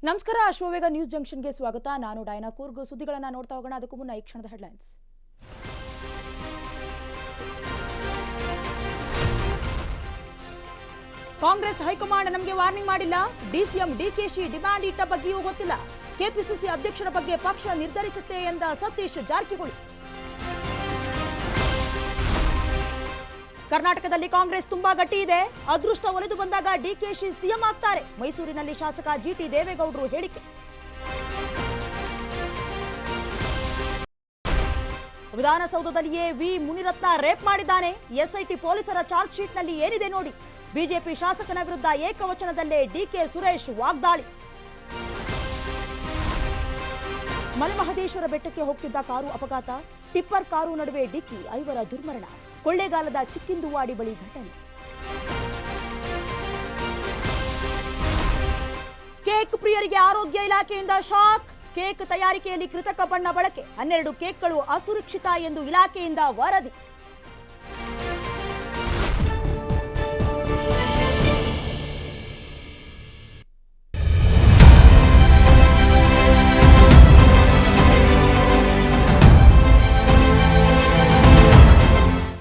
ನಮಸ್ಕಾರ ಅಶ್ವವೇಗ ನ್ಯೂಸ್ ಜಂಕ್ಷನ್ಗೆ ಸ್ವಾಗತ. ನಾನು ಡೈನಾ ಕೂರ್ಗ್. ಸುದ್ದಿಗಳನ್ನು ನೋಡ್ತಾ ಹೋಗೋಣ. ಅದಕ್ಕೂ ಮುನ್ನ ಈ ಕ್ಷಣದ ಹೆಡ್ಲೈನ್ಸ್. ಕಾಂಗ್ರೆಸ್ ಹೈಕಮಾಂಡ್ ನಮಗೆ ವಾರ್ನಿಂಗ್ ಮಾಡಿಲ್ಲ. ಡಿಸಿಎಂ ಡಿಕೆಶಿ ಡಿಮ್ಯಾಂಡ್ ಇಟ್ಟ ಬಗ್ಗೆಯೂ ಗೊತ್ತಿಲ್ಲ. ಕೆಪಿಸಿಸಿ ಅಧ್ಯಕ್ಷರ ಬಗ್ಗೆ ಪಕ್ಷ ನಿರ್ಧರಿಸುತ್ತೆ ಎಂದ ಸತೀಶ್ ಜಾರಕಿಹೊಳಿ. ಕರ್ನಾಟಕದಲ್ಲಿ ಕಾಂಗ್ರೆಸ್ ತುಂಬಾ ಗಟ್ಟಿ ಇದೆ. ಅದೃಷ್ಟ ಒಲಿದು ಬಂದಾಗ ಡಿಕೆಶಿ ಸಿಎಂ ಆಗ್ತಾರೆ. ಮೈಸೂರಿನಲ್ಲಿ ಶಾಸಕ ಜಿಟಿ ದೇವೇಗೌಡರು ಹೇಳಿಕೆ. ವಿಧಾನಸೌಧದಲ್ಲಿಯೇ ವಿ ಮುನಿರತ್ನ ರೇಪ್ ಮಾಡಿದ್ದಾನೆ. ಎಸ್ಐಟಿ ಪೊಲೀಸರ ಚಾರ್ಜ್ ಶೀಟ್ನಲ್ಲಿ ಏನಿದೆ ನೋಡಿ. ಬಿಜೆಪಿ ಶಾಸಕನ ವಿರುದ್ಧ ಏಕವಚನದಲ್ಲೇ ಡಿಕೆ ಸುರೇಶ್ ವಾಗ್ದಾಳಿ. ಮಲೆಮಹದೇಶ್ವರ ಬೆಟ್ಟಕ್ಕೆ ಹೋಗ್ತಿದ್ದ ಕಾರು ಅಪಘಾತ. ಟಿಪ್ಪರ್ ಕಾರು ನಡುವೆ ಡಿಕ್ಕಿ, 5 ದುರ್ಮರಣ. ಕೊಳ್ಳೇಗಾಲದ ಚಿಕ್ಕಿಂದುವಾಡಿ ಬಳಿ ಘಟನೆ. ಕೇಕ್ ಪ್ರಿಯರಿಗೆ ಆರೋಗ್ಯ ಇಲಾಖೆಯಿಂದ ಶಾಕ್. ಕೇಕ್ ತಯಾರಿಕೆಯಲ್ಲಿ ಕೃತಕ ಬಣ್ಣ ಬಳಕೆ. 12 ಕೇಕ್ಗಳು ಅಸುರಕ್ಷಿತ ಎಂದು ಇಲಾಖೆಯಿಂದ ವರದಿ.